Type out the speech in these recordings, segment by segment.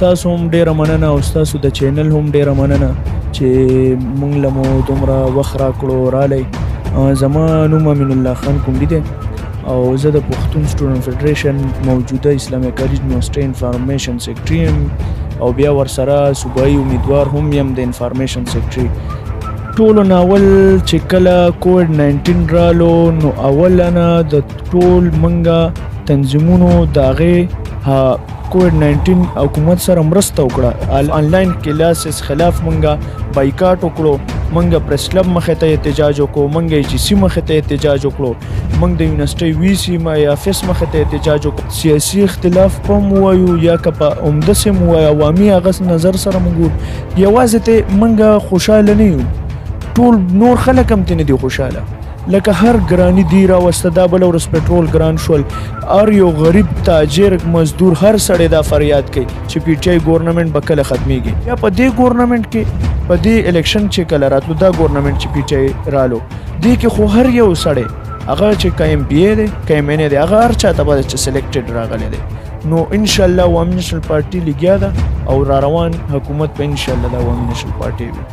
ستاسو هم ډیره مننه او ستاسو د چینل هم ډیره مننه چې موږ له مو دومره وخت راکړو رالی. زما نوم امین الله خان کونډي دی او زه د پښتون سټوډنټ فدریشن موجوده اسلامي کالج یونیورسټي انفارمیشن سیکرټري یم او بیا ورسره صوبایي امیدوار هم یم د انفارمیشن سیکرټري. ټولو ناول چې کله کووډ 19 رالو نو اوله نه د ټول منګه تنظیمونو د هغې کووډ 19 حکومت سره مرسته وکړه. آنلاین کلاسز خلاف منګه بایکاټ وکړو، منګه پریس کلب مخې ته احتجاج وکړو، منګه ایچ سی مخې ته احتجاج وکړو، منګ د یونیورسټي وی سی یا افس مخې ته احتجاج وکړو. سیاسي اختلاف په وایو یا که په عمده سم وایو عوامي هغه نظر سره موږ یوازې ته منګه خوشاله نه یو، ټول نور خلک هم ته نه دي خوشاله. لکه هر ګرانی دی راوسته، دا بل ورځ پټرول ګران شول، هر یو غریب تاجر مزدور هر سړی دا فریاد کوي چې پی ټی آی ګورنمنت به کله ختمیږي. یا په دې ګورنمنت کې په دې الیکشن چې کله راتلو دا ګورنمنت چې پی ټی آی رالو دې کې خو هر یو سړی هغه چې که ایم پی ای دی که ایم این ای دی هغه هر چاته به چې سلیکټډ راغلی دی. نو انشاءالله عوامي نیشنل پارټي لګیا ده او را روان حکومت په انشاءالله د عوامي نیشنل پارټي وي.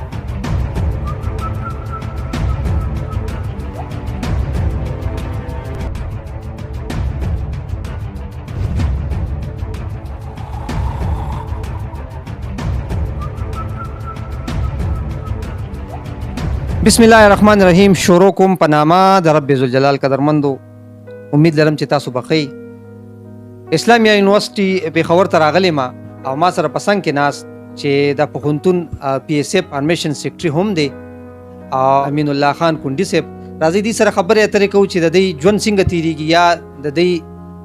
بسم الله الرحمن الرحیم. شروع کوم په نامه د رب ذوالجلال قدرمندو. امید لرم چې تاسو بخی. اسلامیه یونیورسټي پېښور ته راغلی ما او ما سره په څنګ کې ناست چې د پوهنتون پی ایس اف انفارمیشن سیکرټري هم دی او امین الله خان کونډي صاحب. راځئ دې سره خبرې اترې کوو چې د دوی ژوند څنګه تېرېږي یا د دوی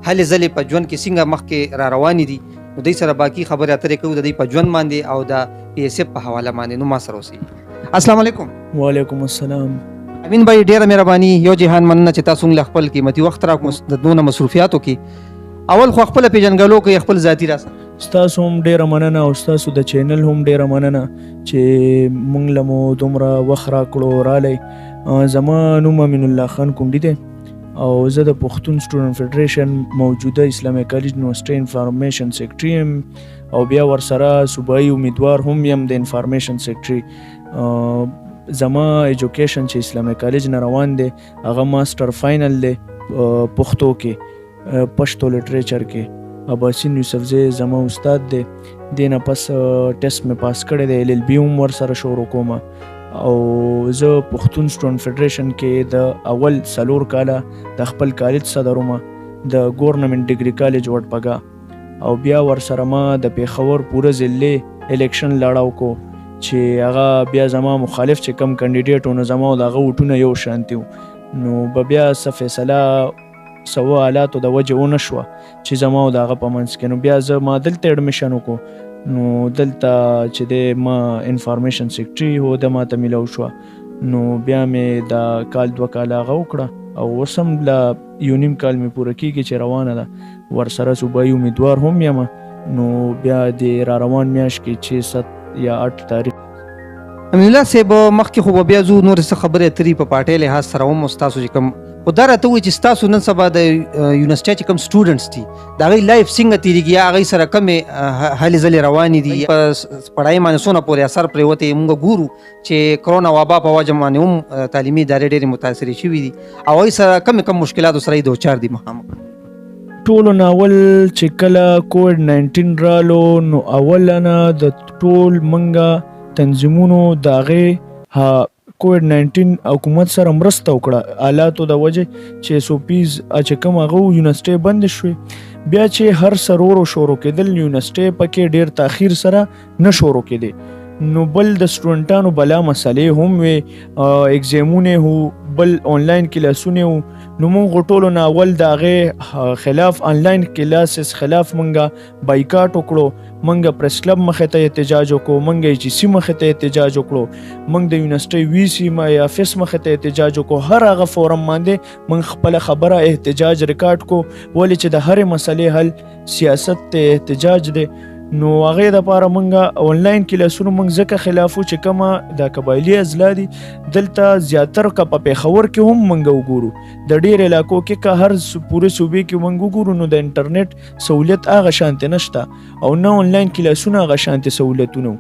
هلې ځلې په ژوند کې څنګه مخکې را روانې دي. نو دوی سره باقي خبرې اترې کوو د دوی په ژوند باندې او د پی ایس اف په حواله باندې. نو ما سره اوسئ. السلام علیکم. وعلیکم السلام. امین بھائی ډیره مهرباني، یو جهان مننه چې تاسو موږ خپل قیمتي وخت راکړو د دونه مصروفیاتو کې. اول خو خپل پیژنګلو کې خپل ذاتی راس ستاسو هم ډیره مننه او ستاسو د چینل هم ډیره مننه چې موږ له مو دومره وخت راکړو رالی. زما نوم امین الله خان کونډي دی او زه د پښتون سټوډنټ فدریشن موجوده اسلامي کالج یونیورسټي انفارمیشن سیکرټري یم او بیا ورسره صوبایي امیدوار هم یم د انفارمیشن سیکرټري. زما ایجوکیشن چې اسلامي کالج نه روان دی هغه ماسټر فاینل دی پښتو کې، پښتو لټریچر کې. اباسین یوسفزی زما استاد دی. دې نه پس ټیسټ مې پاس کړی دی، ایل ایل بي هم ورسره شروع کوم او زه پښتون سټوډنټ فدریشن کې د اول 4 کاله د خپل کالج صدر وم د ګورنمنت ډیګري کالج وټپګا او بیا ورسره ما د پېښور پوره ضلعې الیکشن لړاو کو چې هغه بیا زما مخالف چې کم کینډیډیټ و نو زما او د هغه ووټونه یو شانتي وو. نو به بیا څه فیصله سوه حالاتو د وجې ونه شوه چې زما او د هغه په منځ کې. نو بیا ما دلته اډمیشن وکړو. نو دلته چې دی ما انفارمیشن سیکرټري هو د ماته میلاو شوه. نو بیا مې د کال 2 کاله هغه وکړه او اوس هم له یو نیم کال مې پوره کېږي چې روانه ده. ورسره صوبایي امیدوار هم یم. نو بیا د را روان میاشت کې 6 یا 8 تاریخ. امین الله صاحب مخکې خو بیا زو نور څه خبرې اترې په پارټۍ لحاظ سره هم ستاسو چې کوم خو دا راته وایي چې ستاسو نن سبا د یونیورسټۍ چې کوم سټوډنټس دي د هغوی لایف څنګه تېرېږي یا هغوی سره کومې هلې ځلې روانې دي په پړایي باندې څونه پورې اثر پرېوتی. موږ ګورو چې کرونا وبا په وجه باندې هم تعلیمي ادارې ډېرې متاثرې شوي دي او هغوی سره کوم مشکلاتو سره یې دوچار دي مخامخ. ټولو ناول چې کله کووډ 19 رالو نو اوله نه د ټول منګه تنظیمونو د هغې کووډ 19 حکومت سره مرسته وکړه حالاتو د وجې چې SOPs چې کوم هغه یونیورسټۍ بندې شوې. بیا چې هر سرورو شروع کېدل یونیورسټۍ پکې ډېر تاخیر سره نه شروع کېدې. نو بل د سټوډنټانو بلا مسلې هم وې، اگزامونه هو، بل آنلاین کلاسونه وو. نو موږ ټولو نه اول د هغې خلاف آنلاین کلاسز خلاف موږ بایکاټ وکړو، موږ پریس کلب مخې ته احتجاج وکړو، موږ ایچ سی مخې ته احتجاج وکړو، موږ د یونیورسټۍ وی سی یا افس مخې ته احتجاج وکړو. هر هغه فورم باندې موږ خپله خبره احتجاج ریکارډ کو، ولې چې د هرې مسلې حل سیاست ته احتجاج دی. نو هغې دپاره موږ آنلاین کلاسونو موږ ځکه خلاف وو چې کومه دا قبایلي اضلاع دي دلته زیاتر که په پېښور کې هم موږ وګورو د ډېر علاقو کې که هر پورې صوبې کې موږ وګورو نو د انټرنیټ سهولیت هغه شانتې نشته او نه آنلاین کلاسونه هغه شانتې سهولیتونه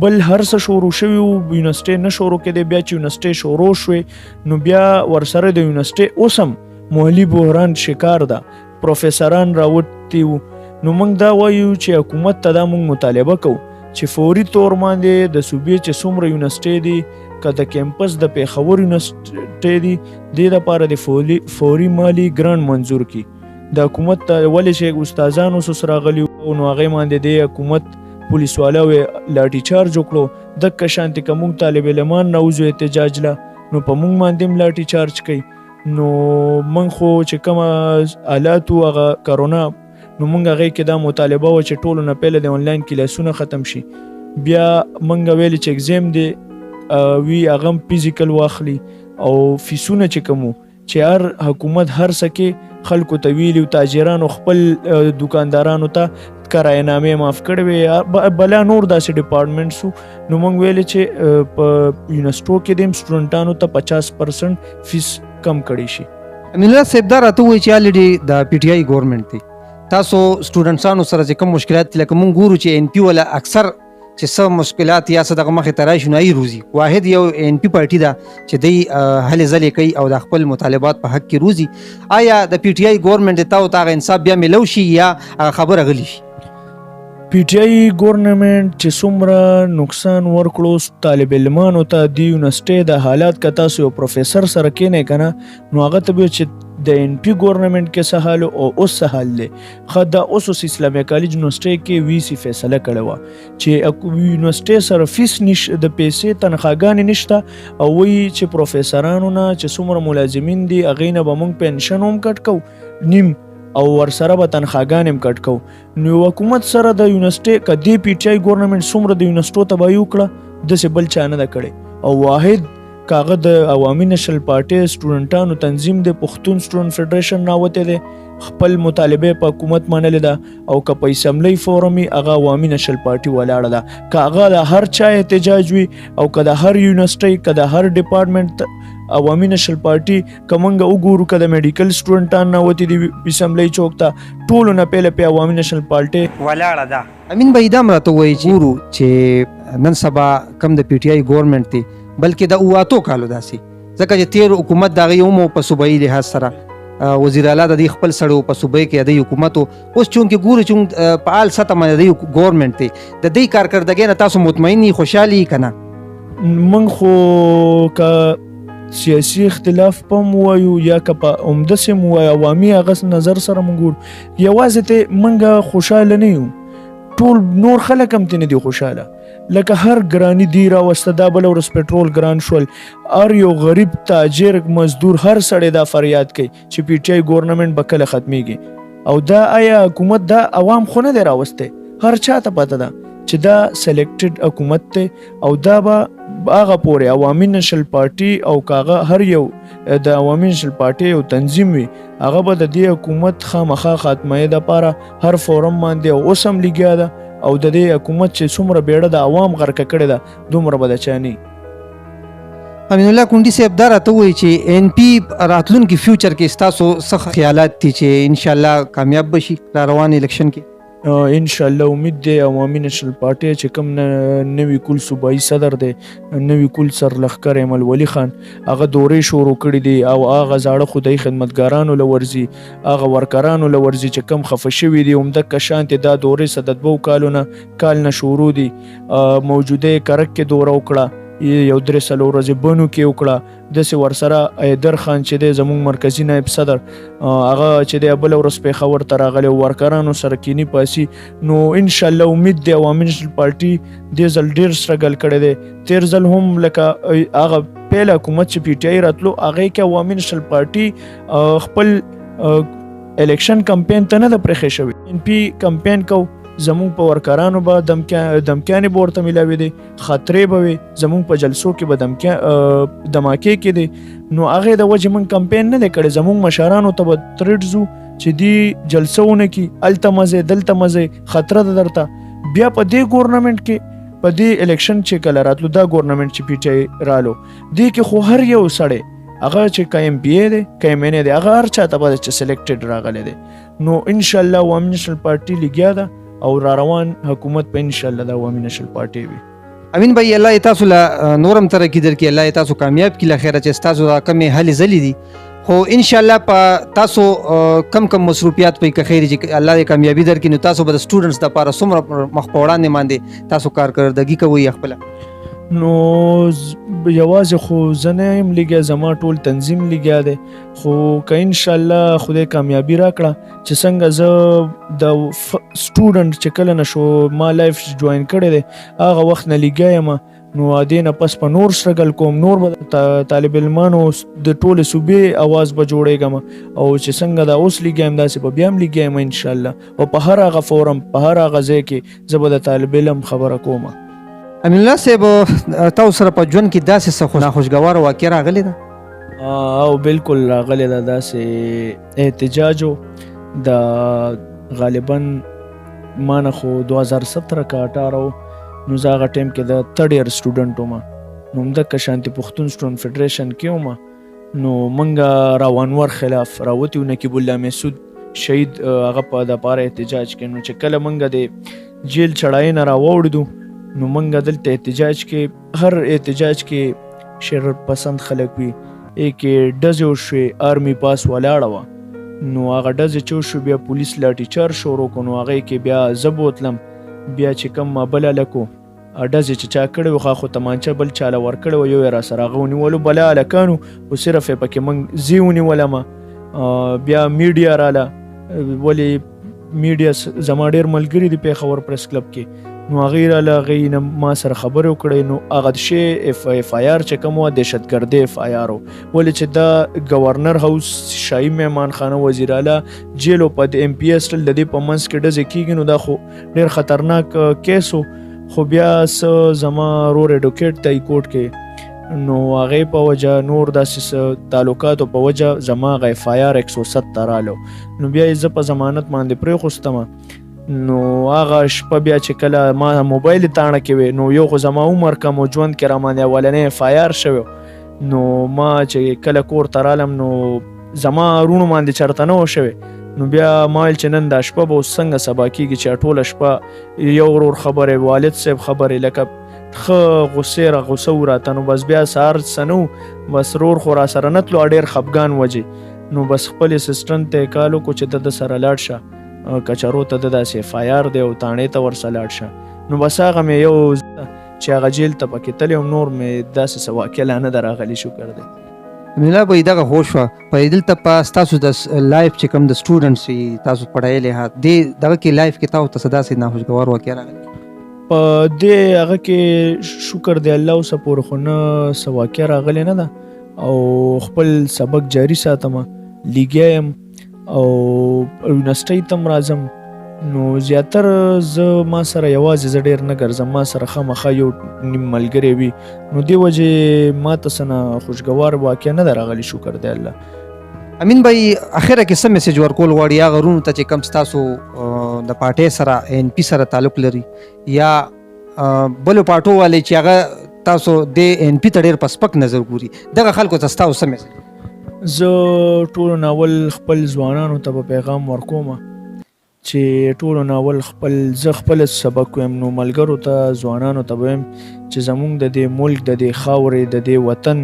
بل هر څه شروع شوي وو یونیورسټۍ نه شروع کېدی بیا چې یونیورسټۍ شروع شوې نو بیا ورسره د یونیورسټۍ اوس هم مالي بحران شکار ده پروفیسران راوتي وو نو موږ دا وایو چې حکومت ته دا موږ مطالبه کوو چې فوري طور باندې د صوبې چې څومره یونیورسټۍ دي که د کیمپس د پېښور یونیورسټۍ دي دې دپاره د فوري مالي ګرانټ منظور کړي د حکومت ته ولې چې استادان اوس راغلي وو نو هغې باندې د حکومت پولیس والا وې لاټي چارج وکړو دغه شانتې که موږ طالب علمان راوځو احتجاج له نو په موږ باندې هم لاټي چارج کوي نو موږ خو چې کومه حالات وو هغه کرونا نو موږ هغې کې دا مطالبه وه چې ټولو نه پهله د آنلاین کلاسونه ختم شي بیا موږ ویلې چې اګزام دی وي هغه هم فزیکل واخلي او فیسونه چې کوم چې هر حکومت هر څه کې خلکو ته ویلي او تاجرانو خپل دکاندارانو ته کرایه‌نامې معاف کړې وې بلا نور داسې ډپارټمنټس وو نو موږ ویلې چې په یونیورسټو کې د سټوډنټانو ته 50% فیس کم کړی شي امین الله صاحب دا راته وایي چې الریډي د پی ټی آی ګورنمنت دی تاسو سټوډنټانو سره چې کوم مشکلات دي لکه موږ ګورو چې ان پی ولا اکثر چې څه مشکلات یا څه دغه مخې ته راشي نو روزي واحد یو ان پی پارټي ده چې دی هلې ځلې کوي او د خپل مطالبات په حق کې روزي آیا د پی ټی آی ګورنمنت ته او هغه انصاف بیا ملو شي یا خبره غلی شي پی ټی آی ګورنمنت چې څومره نقصان ورکړو طالب علمانو ته د یونیورسټۍ د حالات که تاسو یو پروفیسر سره کینئ که نه نو هغه ته به چې د ان پی ګورنمنت کې څه حال او اوس څه حال دی ښه دا اوس اسلامیه کالج یونیورسټۍ کې وي سي فیصله کړې وه چې یونیورسټۍ سره فیس د پیسې تنخواګانې نشته او وایي چې پروفیسرانو نه چې څومره ملازمین دي هغې نه به موږ پنشن هم کټ کوو نیم او ورسره به تنخواګانې هم کټ کوو نو حکومت سره د یونیورسټۍ که دې پی ټی آی ګورنمنټ څومره د یونیورسټو تباهي وکړه داسې بل چا نه ده کړې او واحد کاغه د عوامي نشل پارټۍ سټوډنټانو تنظیم د پښتون سټوډنټ فدریشن راوتی دی خپل مطالبه په حکومت منلې ده او که په اسمبلی فورم هغه عوامي نشل پارټي ولاړه ده که هغه د هر چا احتجاج وي او که د هر یونیورسټۍ که د هر ډپارټمنټ عوامي نشل پارټي که موږ وګورو که د میډیکل سټوډنټان راوتي دي اسمبلی چوک ته ټولو نه پهله په عوامي نشل پارټۍ ولاړه ده امین به دا راته وایي چې نن سبا کم د پی ټی آی ګورنمنت دی بلکې د اواتو کالو داسې ځکه چې تیر حکومت د هغې هم په صوبایي لحاظ سره وزیر اعلی د دې خپل سړی په صوبۍ کې د حکومت اوس چونکې ګورو چې په حال سطح باندې د ګورنمنټ دی د دې کارکردګۍ نه تاسو مطمئن یې خوشحال یې که نه موږ خو که سیاسي اختلاف په هم ووایو یا که په همداسې هم ووایو عوامي هغه نظر سره موږ ګورو یوازې ته موږ خوشحاله نه یو ټول نور خلک هم ته نه دي خوشحاله لکه هر ګرانی دی راوسته دا بله ورځ پټرول ګران شول هر یو غریب تاجر مزدور هر سړی دا فریاد کوي چې پی ټی آی ګورنمنټ به کله ختمیږي او دا آیا حکومت دا عوام خو نه دی راوستی هر چا ته پته ده چې دا سلیکټډ حکومت دی او دا به هغه پورې عوامي نشل پارټي او کاغه هر یو د عوامي نشل پارټي یو تنظیم وي هغه به د دې حکومت خامخا خاتمه دپاره هر فورم باندې اوس هم لګیا ده او د دې حکومت چې څومره بیړه د عوام غرقه کړې ده دومره به د چا نه امین الله کونډي صاحب دا راته وایي چې ان پی راتلونکي فیوچر کې ستاسو څه خیالات دي چې انشاءالله کامیاب بشي را روان الیکشن کې ان شاء الله امید دی عوامي نشل پارټي چې کوم نوی کول صوبایي صدر دی نوی کول سرلښکر ایمل ولی خان هغه دورې شروع کړي دي او هغه زاړه خدای خدمتګارانو لورځي هغه ورکرانو لورځي چې کم خفه شوي دي همدغه شانتې دا دورې څه د 2 کالونه کال نه شروع دي موجوده کرک کې دوره وکړه یو 3 ورځې بنو کې وکړه داسې ورسره ایدر خان چې دی زموږ مرکزي نایب صدر هغه چې دی بله ورځ پېښور ته راغلی ورکرانو سره کینی پاسي نو انشاءالله امید دی عوامي نشل پارټي دې ځل ډېر سټرګل کړی دی تیر ځل هم لکه هغه پیل حکومت چې پی ټی آی راتلو هغې کې عوامي نشل پارټي خپل الیکشن کمپین ته نه ده پرېښی شوی ان پی کمپین کو زمونږ په ورکرانو به دمکیانې به ورته میلاوې دي خطرې به وي زمونږ په جلسو کې به دماکې کې دي نو هغې د وجې موږ کمپین نه دی کړی زمونږ مشرانو ته به ترټ ځو چې دی جلسه ونه کړي هلته مزئ دلته مزئ خطره ده درته بیا په دې ګورنمنت کې په دې الیکشن چې کله راتلو دا ګورنمنت چې پی ټی آی رالو دې کې خو هر یو سړی هغه چې که ایم پی ای دی که ایم این ای دی هغه هر چاته به چې سلیکټډ راغلی دی نو انشاءالله عوامي نیشنل پارټي لګیا ده او را روان حکومت په انشاءالله د عوامي نیشنل پارټي وي. امین بھائی الله تاسو له نورم ترقی درکړي، الله تاسو کامیاب کړي، خیره چې تاسو دا کمې هلې ځلې دي خو ان شاء الله په تاسو کم مصروفیات په کې خیر چې الله دې کامیابی درکړي. نو تاسو به سټوډنټس د لپاره څومره مخ په وړاندې باندې تاسو کارکردګي کوئ خپل؟ نو یوازې خو زه نه یم لګیا، زما ټول تنظیم لګیا دی، خو که انشاءالله خدای کامیابي راکړه چې څنګه زه د سټوډنټ چې کله نه شو ما لایف جوین کړی دی هغه وخت نه لګیا یم، نو دې نه پس په نور سټرګل کوم، نور به طالب علمانو د ټولې صوبې اواز به جوړېږم او چې څنګه دا اوس لګیا یم داسې به بیا هم لګیا یم انشاءالله، او په هر هغه فورم په هر هغه ځای کې زه به د طالب علم خبره کوم. امین الله صاحب تاسو سره په ژوند کې داسې څه ناخوشګواره واقعه راغلې ده؟ او بالکل راغلی ده، داسې احتجاج د غالبا ما نه خو 2017 که 18 نو زه هغه ټایم کې د تھرډ ایئر سټوډنټ وم، نو همدغه شانتي پښتون سټوډنټ فیډریشن کې وم، نو موږ راوانور خلاف راوتي و، نقیب الله محسود شهید هغه په دپاره احتجاج کې، نو چې کله موږ د جیل چړای نه راوړدو نو موږ دلته احتجاج کې هر احتجاج کې شر پسند خلک وي کې ډزې وشوې، آرمی پاس ولاړه وه، نو هغه ډزې چې وشو بیا پولیس لاټي چارج شروع کړو، نو هغې کې بیا زه بوتلم، بیا چې کوم بل هلک و ډزې چې چا کړی و خو تمانچه بل چاله ورکړی و، یو یې راسره هغه ونیولو بله هلکانو خو صرف یې پکې موږ زی ونیولم. بیا میډیا راله، ولې میډیا زما ډېر ملګري دي پېښور پریس کلب کې، نو هغې راله هغې نه ما سره خبرې وکړی، نو هغه شی اف آی آر چې کوم وه دهشتګردۍ اف آی آر و، ولې چې دا ګورنر هاوس شاهي مهمان خانه وزیر اعلی جیل او په د ایم پی اسټل د دې په منځ کې ډزې کېږي، نو دا خو ډېر خطرناک کیس و، خو بیا څه زما رور ایډوکیټ ته کورټ کې نو هغې په وجه نور داسې څه تعلقاتو په وجه زما هغه اف آی آر 170 رالو، نو بیا یې زه په ضمانت باندې پرېښوستمه. نو هغه شپه بیا چې کله ما موبایل تاڼه کې وی نو یو خو زما عمر کم و ژوند کې راماندې اولنی اف آی آر شوی، نو ما چې کله کور ته رالم نو زما روڼو باندې چېرته نه و شوی، نو بیا ما ویل چې نن دا شپه به اوس څنګه سبا کېږي چې ټوله شپه یو ورور خبرې، والد صاحب خبرې، لکه ښه غصې را غصه و راته، نو بس بیا سهار څه نه و، بس رور خو را سره نه تلو ډېر خفګان وجې، نو بس خپل اسسټنټ ته یې کال وکړو چې ته د سره لاړ شه کچرو ته د داسې اف آی آر دی او تاڼې ته ورسه لاړ شه، نو بس هغه مې یو چې هغه جیل ته پکې تللی وم، نور مې داسې څه واقع لا نه ده راغلي، شکر دی. ملا به دغه هوش وه په دلته په ستاسو د لایف چې کوم د سټوډنټس وي تاسو پړایلی ها دې دغه کې لایف کې تاسو ته څه داسې ناخوشګوار واقعه راغلې؟ په دې هغه کې شکر دی الله اوسه پورې خو نه څه واقعه راغلې نه ده، او خپل سبق جاري ساتم، لګیا یم او یونیورسټۍ ته هم راځم، نو زیاتر زه ما سره یوازې زه ډېر نه ګرځم، ما سره خامخا یو نیم ملګری وي، نو دې وجې ما ته څه ناخوشګوار واقعه نه ده راغلې، شکر دی الله. امین بھائی اخره کې څه میسج ورکول غواړي هغه غرونو ته چې کوم ستاسو د پارټۍ سره ان پی سره تعلق لري یا بلو پارټو والے چې هغه تاسو د ان پی ته ډېر په سپک نظر ګوري، دغه خلکو ته ستاسو څه میسج؟ زه ټولو ناول خپل ځوانانو ته به پیغام ورکوم چې ټولو ناول زه خپل سبق ویم، نو ملګرو ته ځوانانو ته به ویم چې زموږ د دې ملک د دې خاورې د دې وطن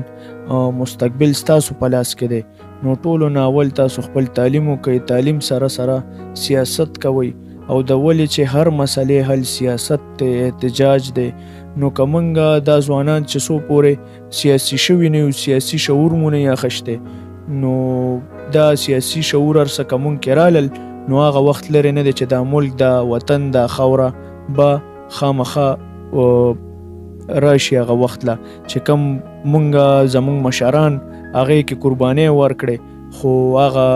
مستقبل ستاسو په لاس کې دی، نو ټولو ناول تاسو خپل تعلیم وکئ، تعلیم سره سره سیاست کوئ، او د ولې چې هر مسئلې حل سیاست دی، احتجاج دی، نو که موږ دا ځوانان چې څو پورې سیاسي شوي نه یو، سیاسي شعور مو نه یې اخیستی، نو دا سیاسي شعور هر څه که موږ کې رالل نو هغه وخت لرې نه دی چې دا ملک دا وطن دا خاوره به خامخا راشي هغه وخت له چې کوم موږ زموږ مشران هغې کې قربانۍ ورکړې، خو هغه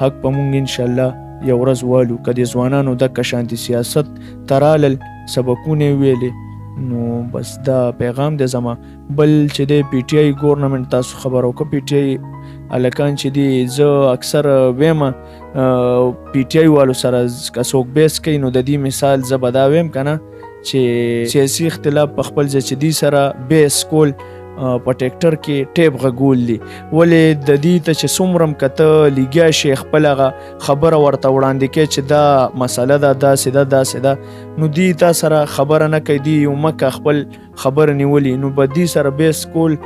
حق به موږ انشاءالله یو ورځ والو. که د ځوانانو دکه شانتي سیاست ته رالل، سبقونه یې ویلې، نو بس دا پیغام دی زما. بل چې دی پی ټی آی ګورنمنټ تاسو خبر وکړه پی ټی آی هلکان چې دي زه اکثر ویم پی ټی آی والو سره که څوک بیس کوي نو د دې مثال زه به دا ویم که نه چې سیاسي اختلاف په خپل ځای چې دي سره بیس کول په ټیکټر کې ټیپ غږول دي. ولې د دې ته چې څومره هم که ته لګیا شې خپل هغه خبره ورته وړاندې کوې چې دا مسله ده داسې ده داسې ده نو دوی تا سره خبره نه کوي. دوی یو مکه خپل خبره نیولي نو به دوی سره بیس کول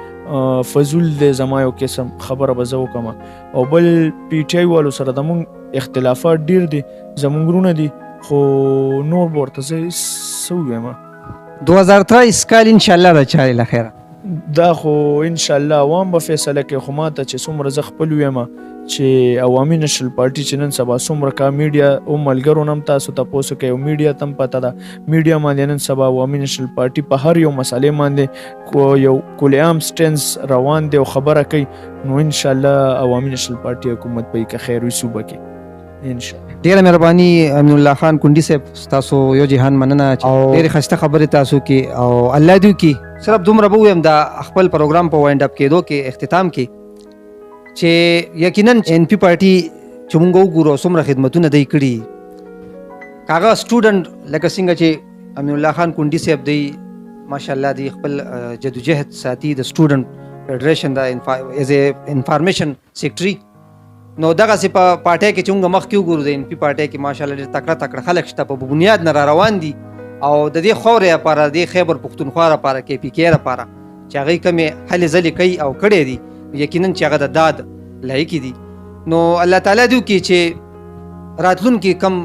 فضول دی. زما یو قسم خبره به زه وکړم. او بل پی ټی آی والو سره زمونږ اختلافات ډېر دي زمونږ وروڼه دي خو نور به ورته زه څه ووایم. 2023 کال انشاءالله د چارې له خیره دا خو انشاءالله عوام به فیصله کوي. خو ما ته چې څومره زه خپل ویم چې عوامي نشل پارټي چې نن سبا څومره کا میډیا او ملګرو نه هم تاسو تپوسو کوي او میډیا ته هم پته ده میډیا باندې نن سبا عوامي نشل پارټي په هر یو مسئلې باندې یو کلیعام سټینس روان دی او خبره کوي. نو انشاءالله عوامي نشل پارټي حکومت به که خیر وي صوبه کې انشاءالله. ډیره مهرباني امین الله خان کونډي صاحب تاسو یو جهان مننه چې ډیره خسته خبره تاسو کې او الله دې کې صرف دومره به ویم دا خپل پروګرام په وایند اپ کېدو کې اختتام کې چې یقینا ان پی پارټي چې موږ وګورو څومره خدمتونه دی کړي کاغه سټوډنټ لکه څنګه چې امین الله خان کونډي صاحب دی ماشاءالله دی خپل جدوجہد ساتي د سټوډنټ فیډریشن د ایز ا انفارمیشن سیکریټري نو دغه سي په پارټي کې چې موږ مخکې وګورو د ان پی پارټي کې ماشاءالله ډېر تکړه تکړه خلک شته په بنیاد نه را روان دي او د دې خورې لپاره د خیبر پښتونخوا لپاره کې پی کې لپاره چې هغه کومې هلې ځلې کوي او کړې دي یقینا چې هغه د داد لایق دي. نو الله تعالی دې وکړي چې راتلونکي کم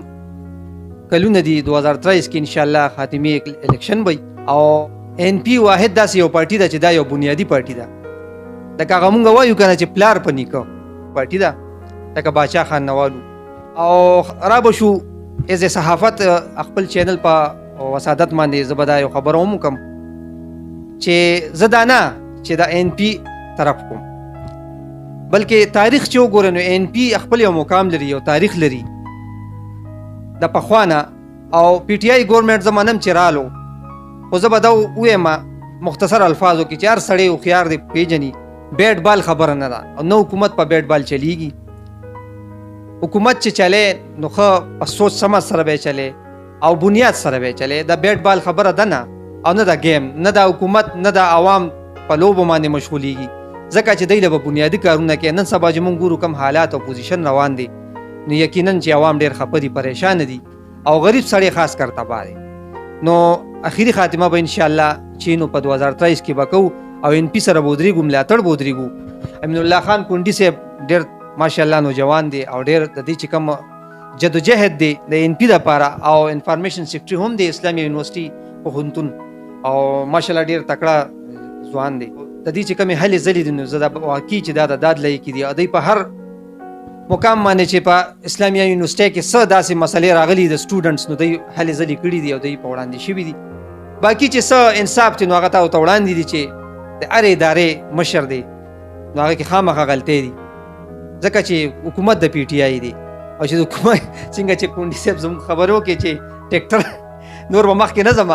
کلونه دي 2023 کې ان شاء الله خاتمي الیکشن وي او ان پی واحد داسې یو پارټي ده چې دا یو بنیادی پارټي ده. لکه هغه مونږ وایو کنه چې پلار په نیکه پارټي ده لکه باچا خان نوالو او را به شو از صحافت خپل چینل په وسادت باندې زه به دا یو خبره هم وکړم چې زه دا نه چې د ان پی طرف کوم بلکې تاریخ چې وګورئ نو ان پی خپل یو مقام لري یو تاریخ لري د پخوانه او پی ټی آی ګورنمنټ زمانه هم چې رالو خو زه به دا ووایم مختصر الفاظو کې چې هر سړی هوښیار دی پیژني بیټ بال خبره نه ده او نه حکومت په بیټ بال چلیږي. حکومت چې چلے نو خو په سوچ سمج سره به چلے او بنیاد سره به چلے د بیټ بال خبره ده نه او نه د گیم نه د حکومت نه د عوام په لوبو باندې مشغولېږي ځکه چې دوی له به بنیادي کارونه کوي. نن سبا چې موږ ګورو کوم حالات او پوزیشن روان دي نو یقینا چې عوام ډېر خفه دي پریشان دي او غریب سړی خاص کر تباه دی. نو اخیری خاتمه به انشاءالله چې نو په 2023 کې به کوو او ان پی سره به ودرېږو ملاتړ به ودرېږو. امین الله خان کونډي صاحب ډېر ماشاءالله نوجوان دی او ډېر د دې چې کوم جدوجہد دی د ان پی دپاره او انفارمیشن سیکټري هم دی اسلامي یونیورسټي پوهنتون او ماشاءالله ډېر تکړه ځوان دی. د دې چې کومې هلې ځلې دي نو زه دا واقعي چې دا د داد لایق دي او دوی په هر مقام باندې چې په اسلامي یونیورسټي کې څه داسې مسلې راغلي د سټوډنټس نو دوی هلې ځلې کړي دي او دوی په وړاندې شوي دي. باقي چې څه انصاف دی نو هغه ته ورته وړاندې دي چې د هرې ادارې مشر دی نو هغه کې خامخا غلطۍ دي ځکه چې حکومت د پی ټی آی دی او چې د حکومت څنګه چې کونډي صاحب زموږ خبر وکړي چې ټیکټر نور به مخکې نه ځم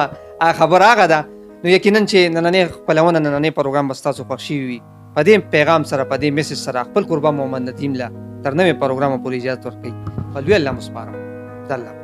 خبر هغه ده نو یقینا چې نننۍ خپلونه نننۍ پروګرام به ستاسو خوښ شوي وي. په دې پیغام سره په دې میسج سره خپل قربان محمد ندیم له تر نوې پروګرامه پورې اجازت ورکوي. په لوی الله مو سپارم. د الله